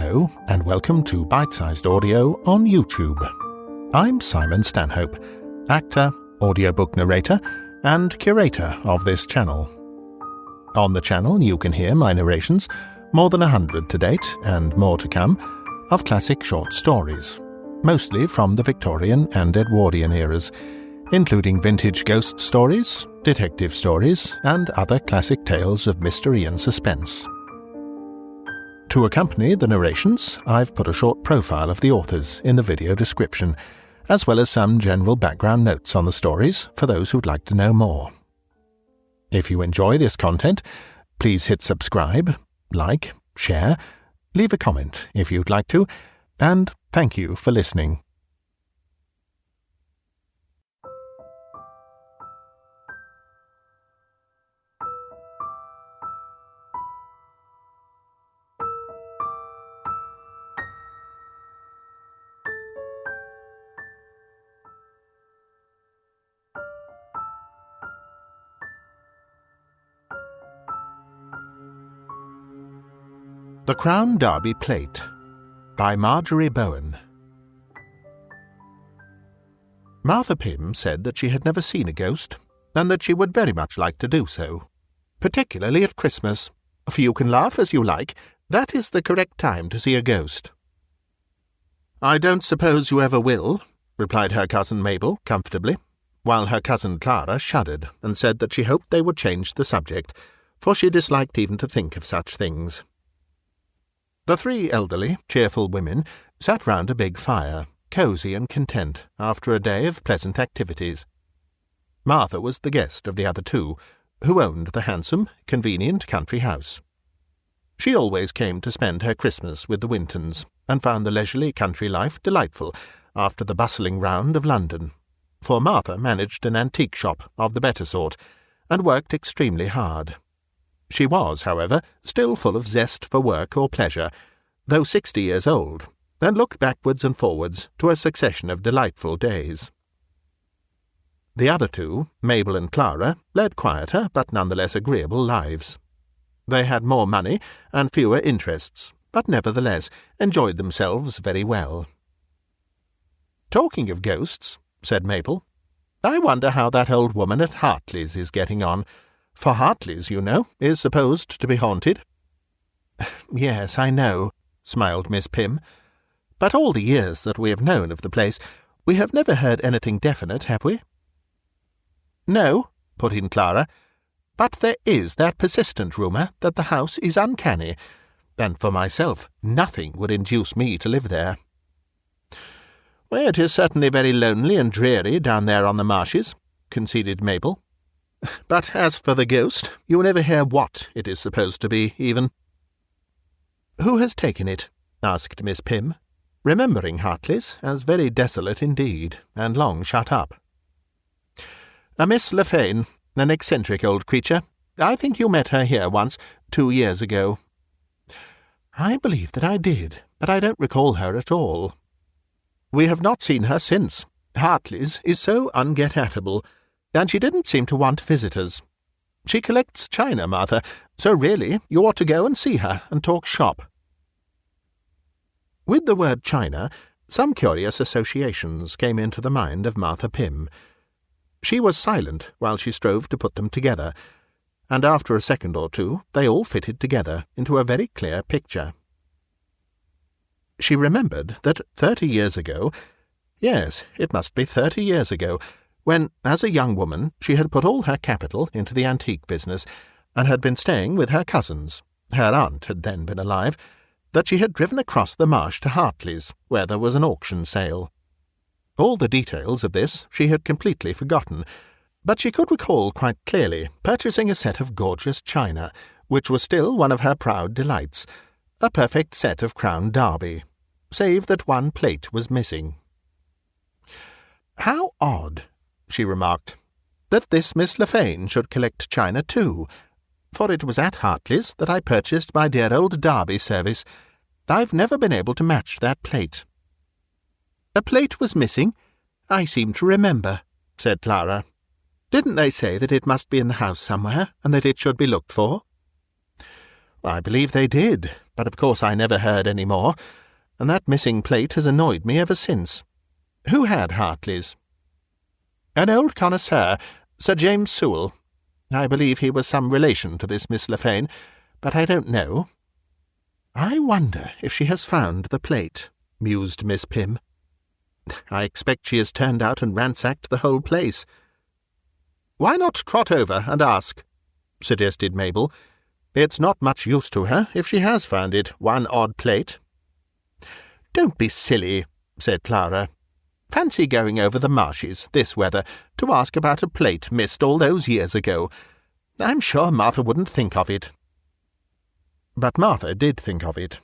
Hello, and welcome to Bitesized Audio on YouTube. I'm Simon Stanhope, actor, audiobook narrator, and curator of this channel. On the channel you can hear my narrations, more than 100 to date, and more to come, of classic short stories, mostly from the Victorian and Edwardian eras, including vintage ghost stories, detective stories, and other classic tales of mystery and suspense. To accompany the narrations, I've put a short profile of the authors in the video description, as well as some general background notes on the stories for those who'd like to know more. If you enjoy this content, please hit subscribe, like, share, leave a comment if you'd like to, and thank you for listening. The Crown Derby Plate by Marjorie Bowen. Martha Pym said that she had never seen a ghost, and that she would very much like to do so, particularly at Christmas, for you can laugh as you like, that is the correct time to see a ghost. "I don't suppose you ever will," replied her cousin Mabel comfortably, while her cousin Clara shuddered and said that she hoped they would change the subject, for she disliked even to think of such things. The three elderly, cheerful women sat round a big fire, cosy and content, after a day of pleasant activities. Martha was the guest of the other two, who owned the handsome, convenient country house. She always came to spend her Christmas with the Wintons, and found the leisurely country life delightful after the bustling round of London, for Martha managed an antique shop of the better sort, and worked extremely hard. She was, however, still full of zest for work or pleasure, though 60 years old, and looked backwards and forwards to a succession of delightful days. The other two, Mabel and Clara, led quieter but none the less agreeable lives. They had more money and fewer interests, but nevertheless enjoyed themselves very well. "Talking of ghosts," said Mabel, "I wonder how that old woman at Hartley's is getting on. For Hartley's, you know, is supposed to be haunted." "Yes, I know," smiled Miss Pym. "But all the years that we have known of the place, we have never heard anything definite, have we?" "No," put in Clara, "but there is that persistent rumour that the house is uncanny, and for myself nothing would induce me to live there." "Well, it is certainly very lonely and dreary down there on the marshes," conceded Mabel. "But as for the ghost, you never hear what it is supposed to be, even." "Who has taken it?" asked Miss Pym, remembering Hartley's as very desolate indeed, and long shut up. "A Miss Lefane, an eccentric old creature. I think you met her here once, 2 years ago." "I believe that I did, but I don't recall her at all." "We have not seen her since. Hartley's is so unget-at-able, and she didn't seem to want visitors. She collects china, Martha, so really you ought to go and see her and talk shop." With the word china, some curious associations came into the mind of Martha Pym. She was silent while she strove to put them together, and after a second or two they all fitted together into a very clear picture. She remembered that 30 years ago, yes, it must be 30 years ago, when, as a young woman, she had put all her capital into the antique business, and had been staying with her cousins, her aunt had then been alive, that she had driven across the marsh to Hartley's, where there was an auction sale. All the details of this she had completely forgotten, but she could recall quite clearly purchasing a set of gorgeous china, which was still one of her proud delights, a perfect set of Crown Derby, save that one plate was missing. "How odd," she remarked, "that this Miss Lefane should collect china too, for it was at Hartley's that I purchased my dear old Derby service. I've never been able to match that plate." "A plate was missing? I seem to remember," said Clara. "Didn't they say that it must be in the house somewhere, and that it should be looked for?" I believe they did, but of course I never heard any more, and that missing plate has annoyed me ever since. Who had Hartley's? An old connoisseur, Sir James Sewell. I believe he was some relation to this Miss Lefane, but I don't know. I wonder if she has found the plate, mused Miss Pym. I expect she has turned out and ransacked the whole place. Why not trot over and ask? Suggested Mabel. It's not much use to her if she has found it, one odd plate. Don't be silly, said Clara. Fancy going over the marshes, this weather, to ask about a plate missed all those years ago. I'm sure Martha wouldn't think of it. But Martha did think of it.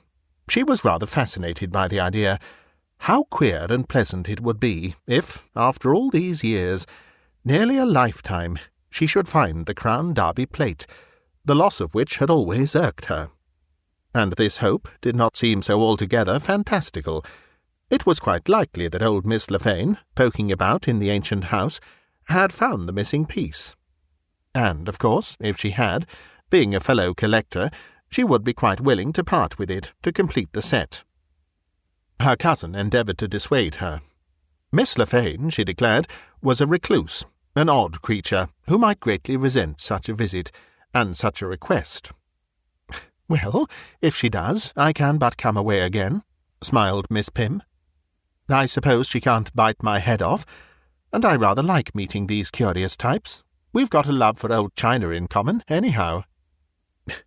She was rather fascinated by the idea. How queer and pleasant it would be if, after all these years, nearly a lifetime, she should find the Crown Derby plate, the loss of which had always irked her. And this hope did not seem so altogether fantastical. It was quite likely that old Miss Lefane, poking about in the ancient house, had found the missing piece. And, of course, if she had, being a fellow collector, she would be quite willing to part with it to complete the set. Her cousin endeavoured to dissuade her. Miss Lefane, she declared, was a recluse, an odd creature, who might greatly resent such a visit, and such a request. Well, if she does, I can but come away again, smiled Miss Pym. I suppose she can't bite my head off, and I rather like meeting these curious types. We've got a love for old china in common, anyhow.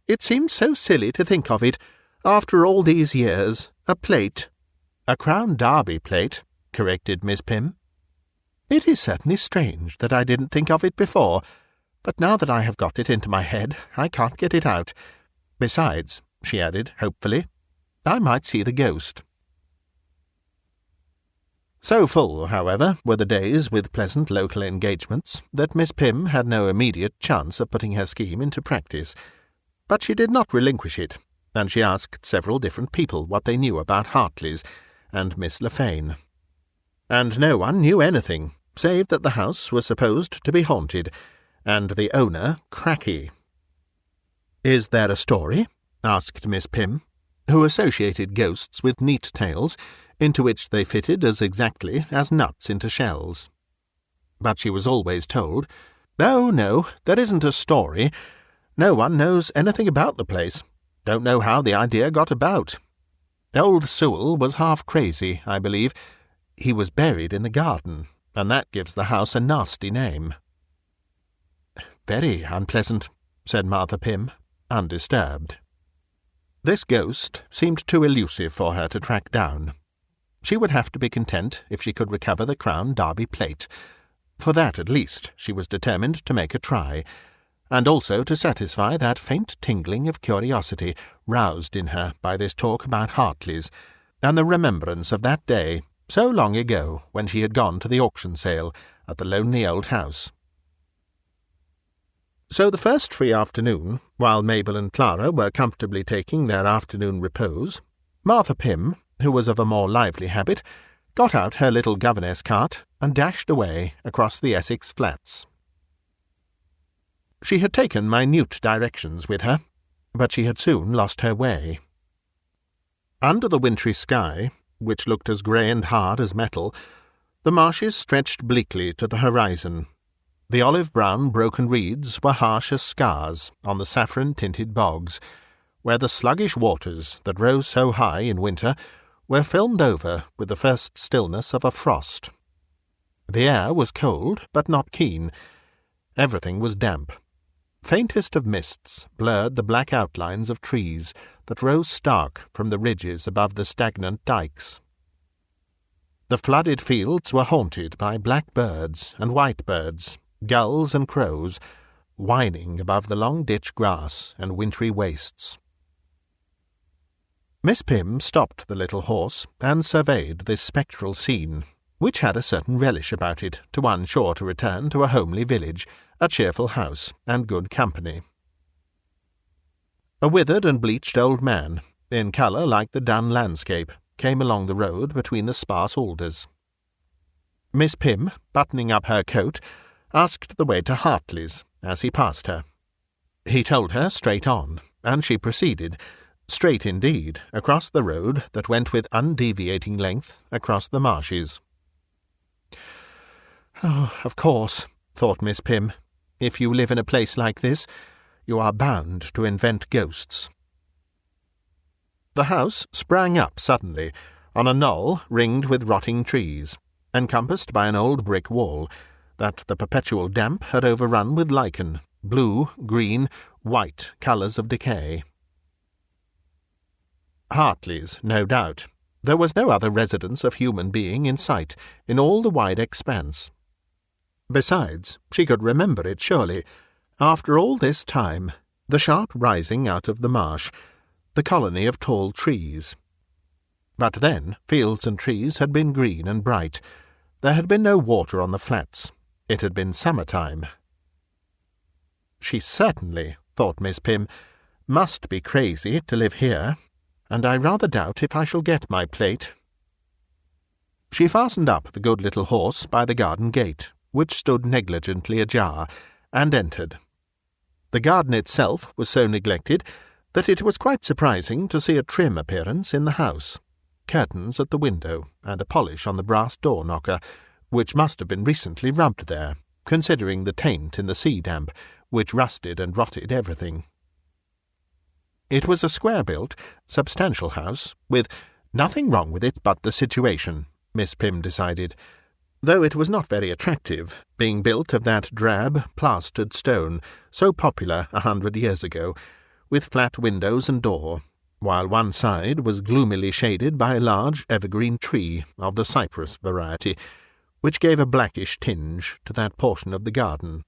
It seems so silly to think of it, after all these years. A plate. A Crown Derby plate, corrected Miss Pym. It is certainly strange that I didn't think of it before, but now that I have got it into my head, I can't get it out. Besides, she added hopefully, I might see the ghost. So full, however, were the days with pleasant local engagements that Miss Pym had no immediate chance of putting her scheme into practice. But she did not relinquish it, and she asked several different people what they knew about Hartley's and Miss Lefane. And no one knew anything, save that the house was supposed to be haunted, and the owner cracky. "Is there a story?" asked Miss Pym, who associated ghosts with neat tales, into which they fitted as exactly as nuts into shells. But she was always told, "Oh, no, there isn't a story. No one knows anything about the place. Don't know how the idea got about. Old Sewell was half crazy, I believe. He was buried in the garden, and that gives the house a nasty name." "Very unpleasant," said Martha Pym, undisturbed. This ghost seemed too elusive for her to track down. She would have to be content if she could recover the Crown Derby plate. For that, at least, she was determined to make a try, and also to satisfy that faint tingling of curiosity roused in her by this talk about Hartley's, and the remembrance of that day, so long ago, when she had gone to the auction sale at the lonely old house. So the first free afternoon, while Mabel and Clara were comfortably taking their afternoon repose, Martha Pym, who was of a more lively habit, got out her little governess cart and dashed away across the Essex flats. She had taken minute directions with her, but she had soon lost her way. Under the wintry sky, which looked as grey and hard as metal, the marshes stretched bleakly to the horizon. The olive-brown broken reeds were harsh as scars on the saffron-tinted bogs, where the sluggish waters that rose so high in winter were filmed over with the first stillness of a frost. The air was cold, but not keen. Everything was damp. Faintest of mists blurred the black outlines of trees that rose stark from the ridges above the stagnant dikes. The flooded fields were haunted by black birds and white birds, gulls and crows, whining above the long ditch grass and wintry wastes. Miss Pym stopped the little horse and surveyed this spectral scene, which had a certain relish about it to one sure to return to a homely village, a cheerful house, and good company. A withered and bleached old man, in colour like the dun landscape, came along the road between the sparse alders. Miss Pym, buttoning up her coat, asked the way to Hartley's as he passed her. He told her straight on, and she proceeded, straight indeed, across the road that went with undeviating length across the marshes. "Oh, of course," thought Miss Pym, "if you live in a place like this, you are bound to invent ghosts." The house sprang up suddenly, on a knoll ringed with rotting trees, encompassed by an old brick wall that the perpetual damp had overrun with lichen, blue, green, white colours of decay. Hartley's, no doubt. There was no other residence of human being in sight in all the wide expanse. Besides, she could remember it surely. After all this time, the sharp rising out of the marsh, the colony of tall trees. But then fields and trees had been green and bright. There had been no water on the flats. It had been summer-time. She certainly, thought Miss Pym, must be crazy to live here, and I rather doubt if I shall get my plate. She fastened up the good little horse by the garden gate, which stood negligently ajar, and entered. The garden itself was so neglected that it was quite surprising to see a trim appearance in the house, curtains at the window, and a polish on the brass door-knocker, which must have been recently rubbed there, considering the taint in the sea-damp, which rusted and rotted everything. It was a square-built, substantial house, with nothing wrong with it but the situation, Miss Pym decided, though it was not very attractive, being built of that drab, plastered stone, so popular 100 years ago, with flat windows and door, while one side was gloomily shaded by a large evergreen tree of the cypress variety, which gave a blackish tinge to that portion of the garden.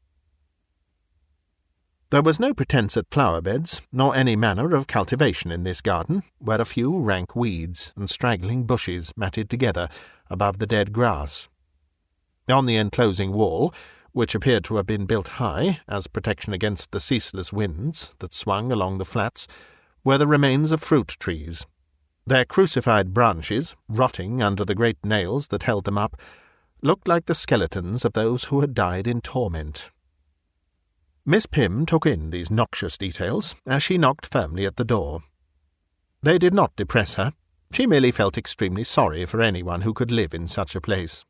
There was no pretence at flower-beds, nor any manner of cultivation in this garden, where a few rank weeds and straggling bushes matted together above the dead grass. On the enclosing wall, which appeared to have been built high as protection against the ceaseless winds that swung along the flats, were the remains of fruit trees. Their crucified branches, rotting under the great nails that held them up, looked like the skeletons of those who had died in torment. Miss Pym took in these noxious details as she knocked firmly at the door. They did not depress her. She merely felt extremely sorry for anyone who could live in such a place.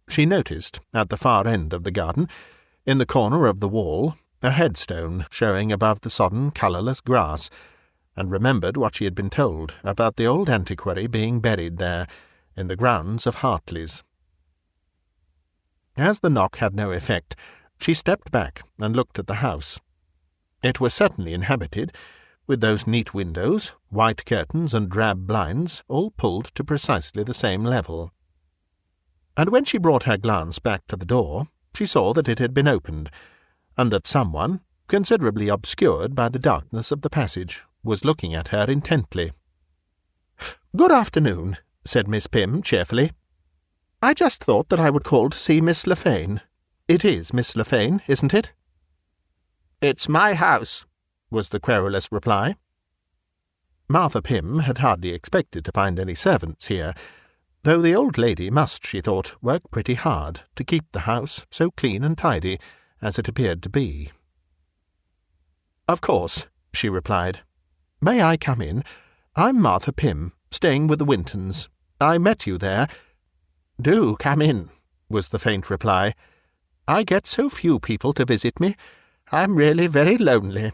She noticed, at the far end of the garden, in the corner of the wall, a headstone showing above the sodden, colourless grass, and remembered what she had been told about the old antiquary being buried there, in the grounds of Hartley's. As the knock had no effect, she stepped back and looked at the house. It was certainly inhabited, with those neat windows, white curtains and drab blinds, all pulled to precisely the same level. And when she brought her glance back to the door, she saw that it had been opened, and that someone, considerably obscured by the darkness of the passage, was looking at her intently. "Good afternoon," said Miss Pym cheerfully. "I just thought that I would call to see Miss Le Fane. It is Miss Le Fane, isn't it?" "It's my house," was the querulous reply. Martha Pym had hardly expected to find any servants here, though the old lady must, she thought, work pretty hard to keep the house so clean and tidy as it appeared to be. "Of course," she replied. "May I come in? I'm Martha Pym, staying with the Wintons. I met you there." "Do come in," was the faint reply. "I get so few people to visit me. I'm really very lonely."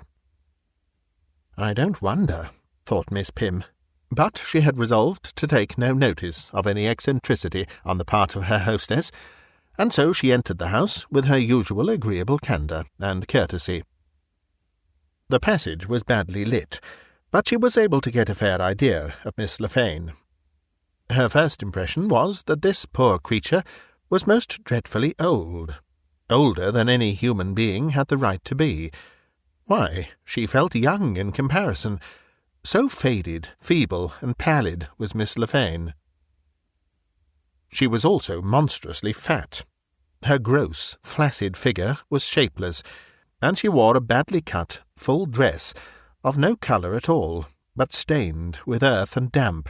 "I don't wonder," thought Miss Pym. But she had resolved to take no notice of any eccentricity on the part of her hostess, and so she entered the house with her usual agreeable candour and courtesy. The passage was badly lit, but she was able to get a fair idea of Miss Le Fane. Her first impression was that this poor creature was most dreadfully old, older than any human being had the right to be. Why, she felt young in comparison. So faded, feeble, and pallid was Miss Le Fane. She was also monstrously fat. Her gross, flaccid figure was shapeless, and she wore a badly cut, full dress, of no colour at all, but stained with earth and damp,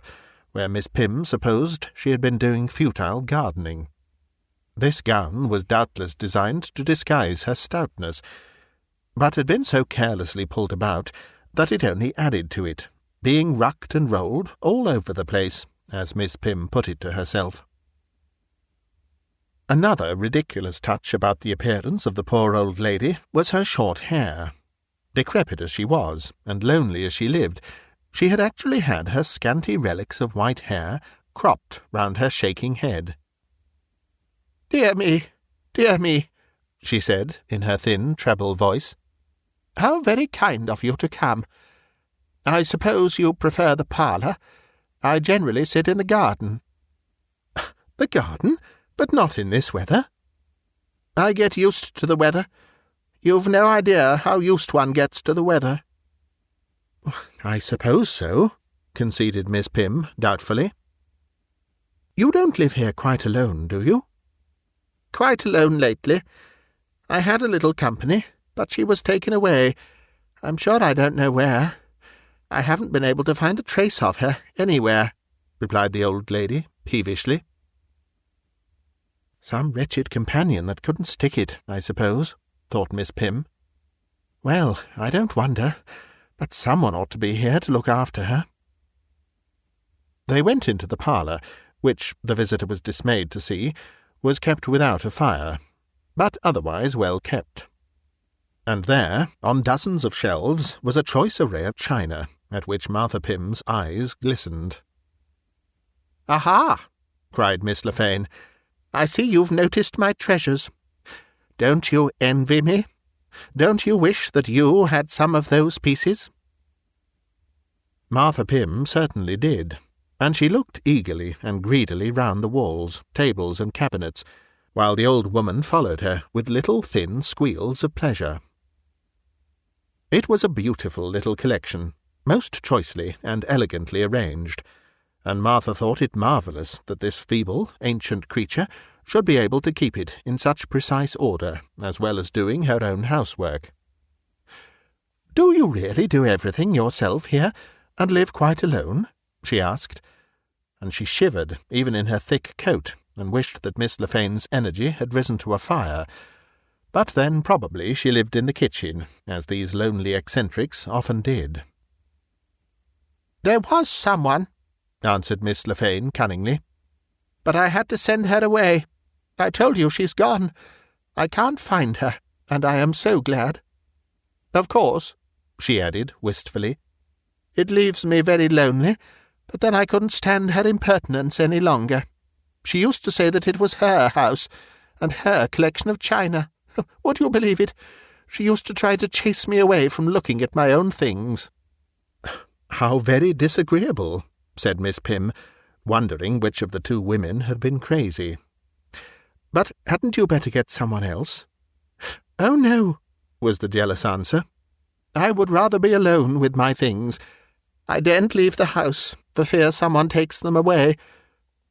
where Miss Pym supposed she had been doing futile gardening. This gown was doubtless designed to disguise her stoutness. but had been so carelessly pulled about that it only added to it, being rucked and rolled all over the place, as Miss Pym put it to herself. Another ridiculous touch about the appearance of the poor old lady was her short hair. Decrepit as she was, and lonely as she lived, she had actually had her scanty relics of white hair cropped round her shaking head. "Dear me," she said, in her thin treble voice. "How very kind of you to come. I suppose you prefer the parlour. I generally sit in the garden." "The garden? But not in this weather." "I get used to the weather. You've no idea how used one gets to the weather." "I suppose so," conceded Miss Pym doubtfully. "You don't live here quite alone, do you?" "Quite alone lately. I had a little company, but she was taken away. I'm sure I don't know where. I haven't been able to find a trace of her anywhere," replied the old lady peevishly. "Some wretched companion that couldn't stick it, I suppose," thought Miss Pym. "Well, I don't wonder, but someone ought to be here to look after her." They went into the parlour, which, the visitor was dismayed to see, was kept without a fire, but otherwise well kept. And there, on dozens of shelves, was a choice array of china, at which Martha Pym's eyes glistened. "Aha!" cried Miss Lefane. "I see you've noticed my treasures. Don't you envy me? Don't you wish that you had some of those pieces?" Martha Pym certainly did, and she looked eagerly and greedily round the walls, tables, and cabinets, while the old woman followed her with little thin squeals of pleasure. It was a beautiful little collection, most choicely and elegantly arranged, and Martha thought it marvellous that this feeble, ancient creature should be able to keep it in such precise order, as well as doing her own housework. "Do you really do everything yourself here, and live quite alone?" she asked, and she shivered even in her thick coat, and wished that Miss Lefane's energy had risen to a fire. But then probably she lived in the kitchen, as these lonely eccentrics often did. "There was someone," answered Miss Lefane cunningly, "but I had to send her away. I told you she's gone. I can't find her, and I am so glad. Of course," she added wistfully, "it leaves me very lonely, but then I couldn't stand her impertinence any longer. She used to say that it was her house, and her collection of china. Would you believe it? She used to try to chase me away from looking at my own things." "How very disagreeable," said Miss Pym, wondering which of the two women had been crazy. "But hadn't you better get someone else?" "Oh, no," was the jealous answer. "I would rather be alone with my things. I daren't leave the house, for fear someone takes them away.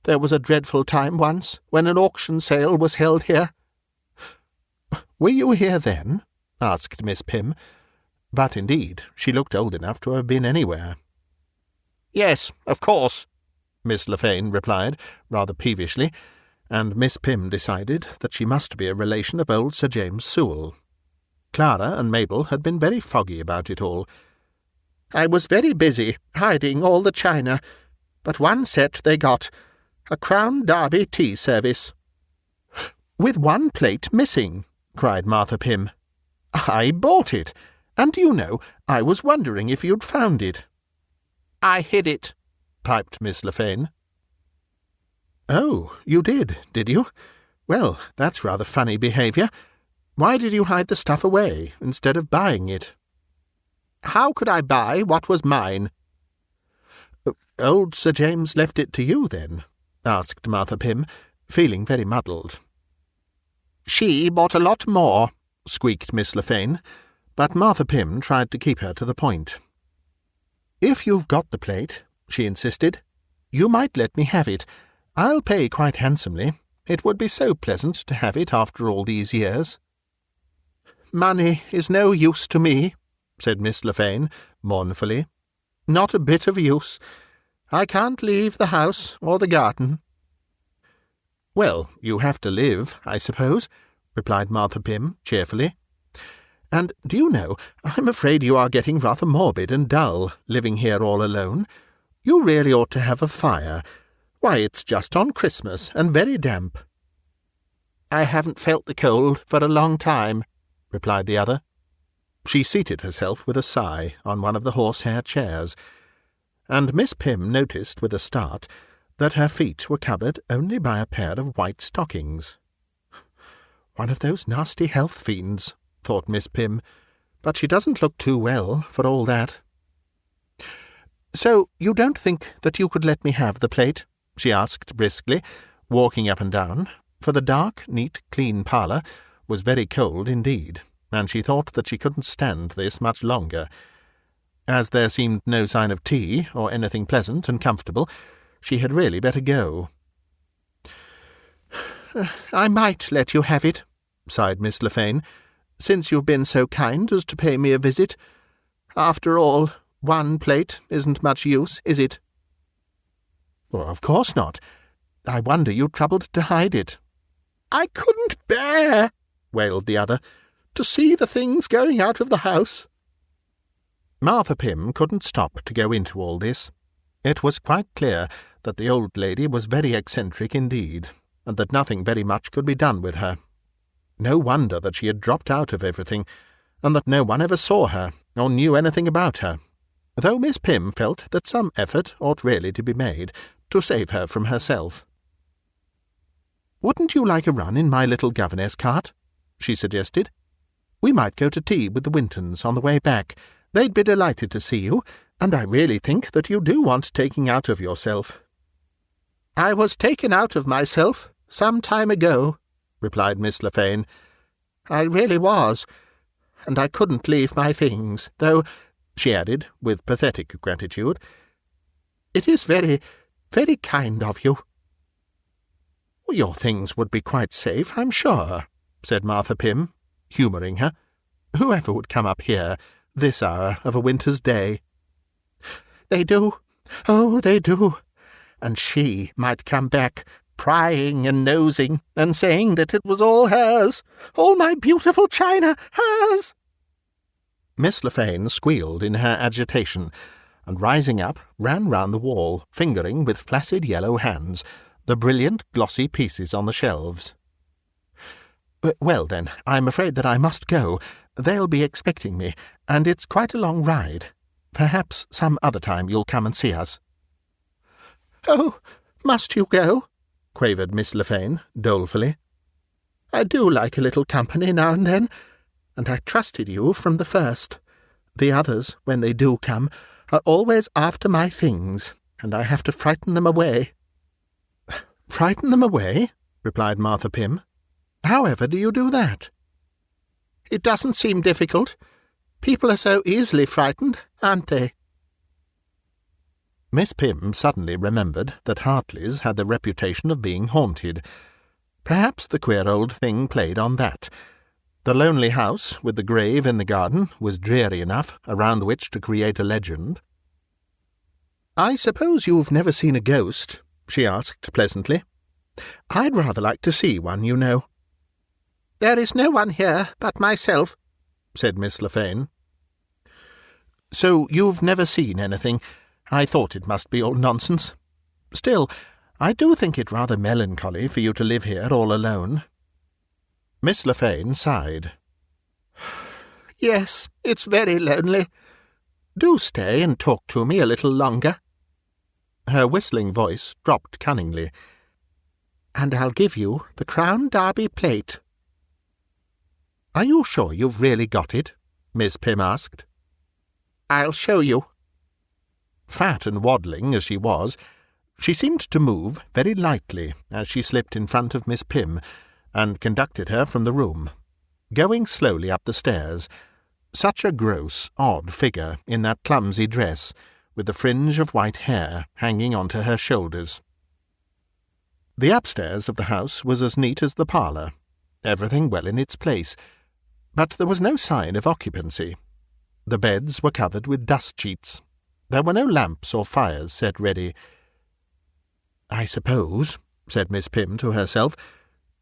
There was a dreadful time once, when an auction sale was held here." "Were you here then?" asked Miss Pym. But indeed she looked old enough to have been anywhere. "Yes, of course," Miss Lefane replied, rather peevishly, and Miss Pym decided that she must be a relation of old Sir James Sewell. Clara and Mabel had been very foggy about it all. "I was very busy, hiding all the china, but one set they got, a Crown Derby tea service." "With one plate missing," cried Martha Pym. "I bought it, and do you know, I was wondering if you'd found it." "I hid it," piped Miss Lefane. "Oh, you did you? Well, that's rather funny behaviour. Why did you hide the stuff away, instead of buying it?" "How could I buy what was mine?" "Old Sir James left it to you, then?" asked Martha Pym, feeling very muddled. "She bought a lot more," squeaked Miss Lefane, but Martha Pym tried to keep her to the point. "If you've got the plate," she insisted, "you might let me have it. I'll pay quite handsomely. It would be so pleasant to have it after all these years." "Money is no use to me," said Miss Lefane mournfully. "Not a bit of use. I can't leave the house or the garden." "Well, you have to live, I suppose," replied Martha Pym cheerfully. And, do you know, I'm afraid you are getting rather morbid and dull, living here all alone. You really ought to have a fire. Why, it's just on Christmas, and very damp." "I haven't felt the cold for a long time," replied the other. She seated herself with a sigh on one of the horsehair chairs, and Miss Pym noticed with a start that her feet were covered only by a pair of white stockings. "One of those nasty health fiends," thought Miss Pym, "but she doesn't look too well for all that." "So you don't think that you could let me have the plate?" she asked briskly, walking up and down, for the dark, neat, clean parlour was very cold indeed, and she thought that she couldn't stand this much longer. As there seemed no sign of tea or anything pleasant and comfortable, she had really better go. "I might let you have it," sighed Miss Lefane, "since you've been so kind as to pay me a visit. After all, one plate isn't much use, is it?" "Well, of course not. I wonder you troubled to hide it." "I couldn't bear," wailed the other, "to see the things going out of the house." Martha Pym couldn't stop to go into all this. It was quite clear that the old lady was very eccentric indeed, and that nothing very much could be done with her. No wonder that she had dropped out of everything, and that no one ever saw her, or knew anything about her, though Miss Pym felt that some effort ought really to be made to save her from herself. "Wouldn't you like a run in my little governess cart?" she suggested. "We might go to tea with the Wintons on the way back. They'd be delighted to see you, and I really think that you do want taking out of yourself." "I was taken out of myself some time ago," replied Miss Lefane. "I really was, and I couldn't leave my things, though," she added, with pathetic gratitude, "it is very, very kind of you." "Your things would be quite safe, I'm sure," said Martha Pym, humouring her. "Whoever would come up here this hour of a winter's day?" "They do. Oh, they do. And she might come back, prying and nosing, and saying that it was all hers, all my beautiful china, hers." Miss Lefane squealed in her agitation, and rising up, ran round the wall, fingering with flaccid yellow hands the brilliant glossy pieces on the shelves. "Well, then, I'm afraid that I must go. They'll be expecting me, and it's quite a long ride. Perhaps some other time you'll come and see us." "Oh, must you go?" quavered Miss Lefane, dolefully. "I do like a little company now and then, and I trusted you from the first. The others, when they do come, are always after my things, and I have to frighten them away." "Frighten them away?" replied Martha Pym. "However do you do that?" "It doesn't seem difficult. People are so easily frightened, aren't they?" Miss Pym suddenly remembered that Hartley's had the reputation of being haunted. Perhaps the queer old thing played on that. The lonely house, with the grave in the garden, was dreary enough around which to create a legend. "I suppose you've never seen a ghost?" she asked pleasantly. "I'd rather like to see one, you know." "There is no one here but myself," said Miss Lefane. "So you've never seen anything? I thought it must be all nonsense. Still, I do think it rather melancholy for you to live here all alone." Miss Lefane sighed. "Yes, it's very lonely. Do stay and talk to me a little longer." Her whistling voice dropped cunningly. "And I'll give you the Crown Derby plate." "Are you sure you've really got it?" Miss Pym asked. "I'll show you." Fat and waddling as she was, she seemed to move very lightly as she slipped in front of Miss Pym and conducted her from the room, going slowly up the stairs, such a gross, odd figure in that clumsy dress, with the fringe of white hair hanging onto her shoulders. The upstairs of the house was as neat as the parlour, everything well in its place, but there was no sign of occupancy. The beds were covered with dust sheets. There were no lamps or fires set ready. "I suppose," said Miss Pym to herself,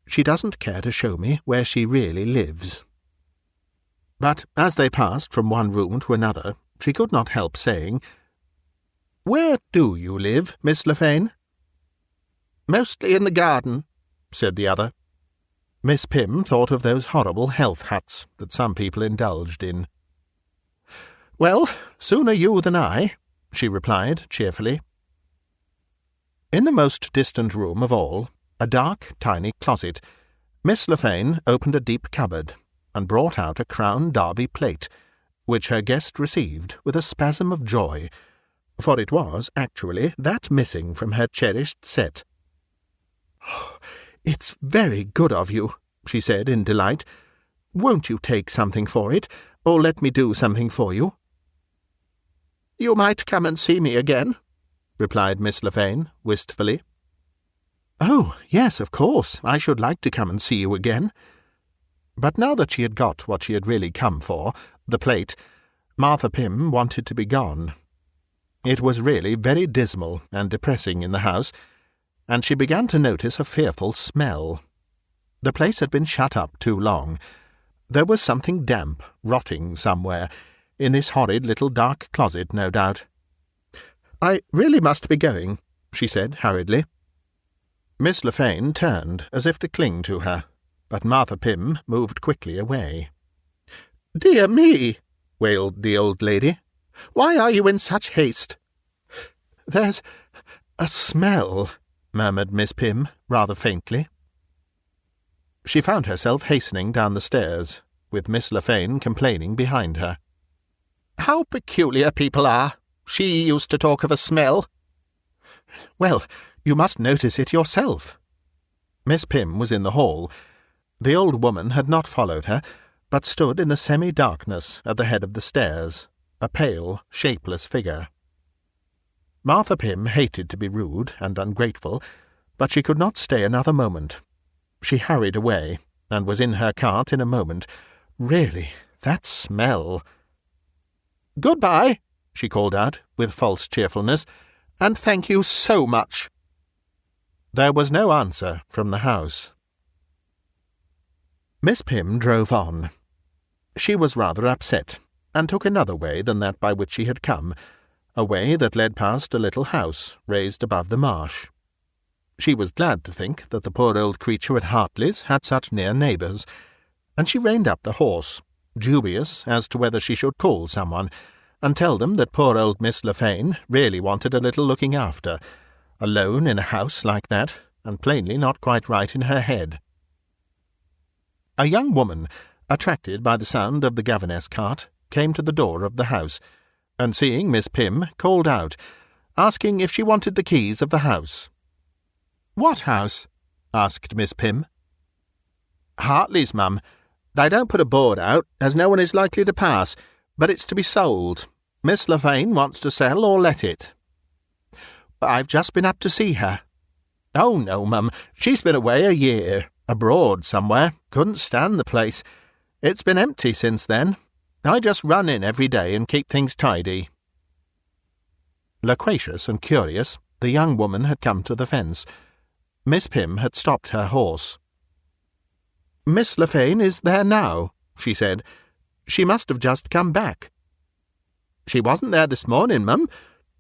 "she doesn't care to show me where she really lives." But as they passed from one room to another, she could not help saying, "Where do you live, Miss Lefane?" "Mostly in the garden," said the other. Miss Pym thought of those horrible health huts that some people indulged in. "Well, sooner you than I," she replied cheerfully. In the most distant room of all, a dark, tiny closet, Miss Lefane opened a deep cupboard and brought out a Crown Derby plate, which her guest received with a spasm of joy, for it was actually that missing from her cherished set. "Oh, it's very good of you," she said in delight. "Won't you take something for it, or let me do something for you?" "You might come and see me again," replied Miss Lefane wistfully. "Oh, yes, of course, I should like to come and see you again." But now that she had got what she had really come for, the plate, Martha Pym wanted to be gone. It was really very dismal and depressing in the house, and she began to notice a fearful smell. The place had been shut up too long. There was something damp, rotting somewhere, in this horrid little dark closet, no doubt. "I really must be going," she said hurriedly. Miss Lefane turned as if to cling to her, but Martha Pym moved quickly away. "Dear me," wailed the old lady. "Why are you in such haste?" "There's a smell," murmured Miss Pym, rather faintly. She found herself hastening down the stairs, with Miss Lefane complaining behind her. "How peculiar people are! She used to talk of a smell." "Well, you must notice it yourself." Miss Pym was in the hall. The old woman had not followed her, but stood in the semi-darkness at the head of the stairs, a pale, shapeless figure. Martha Pym hated to be rude and ungrateful, but she could not stay another moment. She hurried away, and was in her cart in a moment. Really, that smell! "Good-bye," she called out, with false cheerfulness, "and thank you so much." There was no answer from the house. Miss Pym drove on. She was rather upset, and took another way than that by which she had come, a way that led past a little house raised above the marsh. She was glad to think that the poor old creature at Hartley's had such near neighbours, and she reined up the horse, dubious as to whether she should call someone, and tell them that poor old Miss Lefane really wanted a little looking after, alone in a house like that, and plainly not quite right in her head. A young woman, attracted by the sound of the governess cart, came to the door of the house, and seeing Miss Pym, called out, asking if she wanted the keys of the house. "What house?" asked Miss Pym. "Hartley's, mum. They don't put a board out, as no one is likely to pass, but it's to be sold. Miss Lefane wants to sell or let it." "I've just been up to see her." "Oh, no, mum. She's been away a year, abroad somewhere. Couldn't stand the place. It's been empty since then. I just run in every day and keep things tidy." Loquacious and curious, the young woman had come to the fence. Miss Pym had stopped her horse. "Miss Lefane is there now," she said. "She must have just come back." "She wasn't there this morning, mum.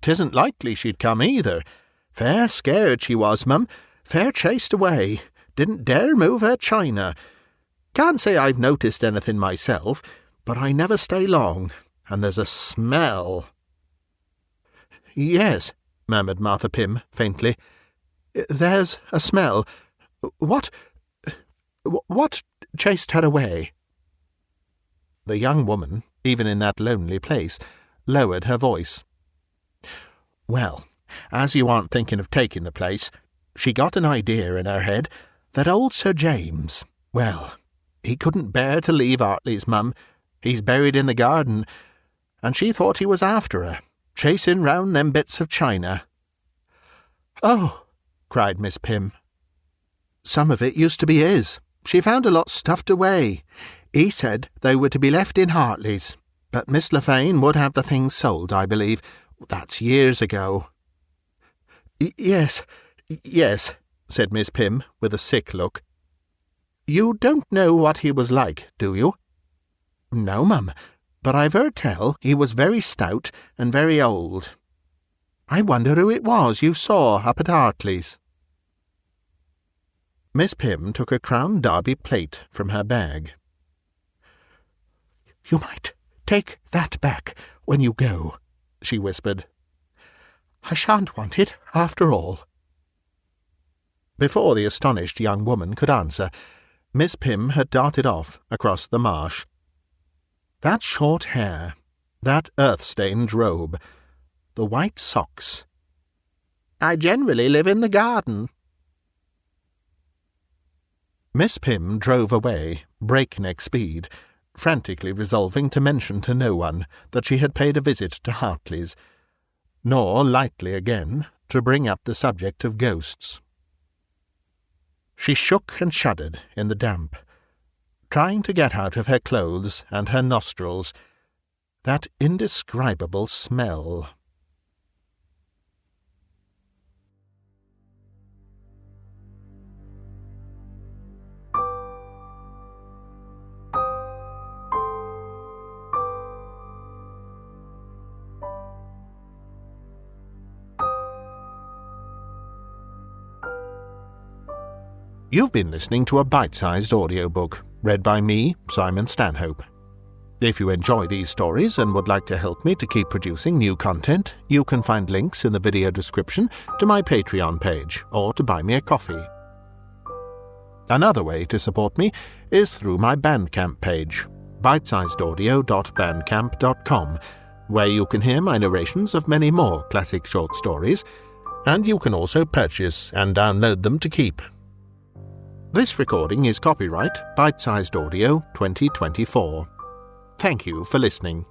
'Tisn't likely she'd come either. Fair scared she was, mum. Fair chased away. Didn't dare move her china. Can't say I've noticed anything myself, but I never stay long, and there's a smell." "Yes," murmured Martha Pym faintly. "There's a smell. What chased her away?" The young woman, even in that lonely place, lowered her voice. "Well, as you aren't thinking of taking the place, she got an idea in her head that old Sir James, well, he couldn't bear to leave Hartley's, mum. He's buried in the garden, and she thought he was after her, chasing round them bits of china." "Oh!" cried Miss Pym. "Some of it used to be his. She found a lot stuffed away. He said they were to be left in Hartley's, but Miss Lefane would have the things sold, I believe. That's years ago." Yes, said Miss Pym, with a sick look. "You don't know what he was like, do you?" No, mum, but I've heard tell he was very stout and very old. I wonder who it was you saw up at Hartley's." Miss Pym took a Crown Derby plate from her bag. "You might take that back when you go," she whispered. "I shan't want it, after all." Before the astonished young woman could answer, Miss Pym had darted off across the marsh. That short hair, that earth-stained robe, the white socks. "I generally live in the garden." Miss Pym drove away, breakneck speed, frantically resolving to mention to no one that she had paid a visit to Hartley's, nor lightly again to bring up the subject of ghosts. She shook and shuddered in the damp, trying to get out of her clothes and her nostrils that indescribable smell. You've been listening to a bite-sized audiobook, read by me, Simon Stanhope. If you enjoy these stories and would like to help me to keep producing new content, you can find links in the video description to my Patreon page or to buy me a coffee. Another way to support me is through my Bandcamp page, bitesizedaudio.bandcamp.com, where you can hear my narrations of many more classic short stories, and you can also purchase and download them to keep. This recording is copyright Bitesized Audio 2024. Thank you for listening.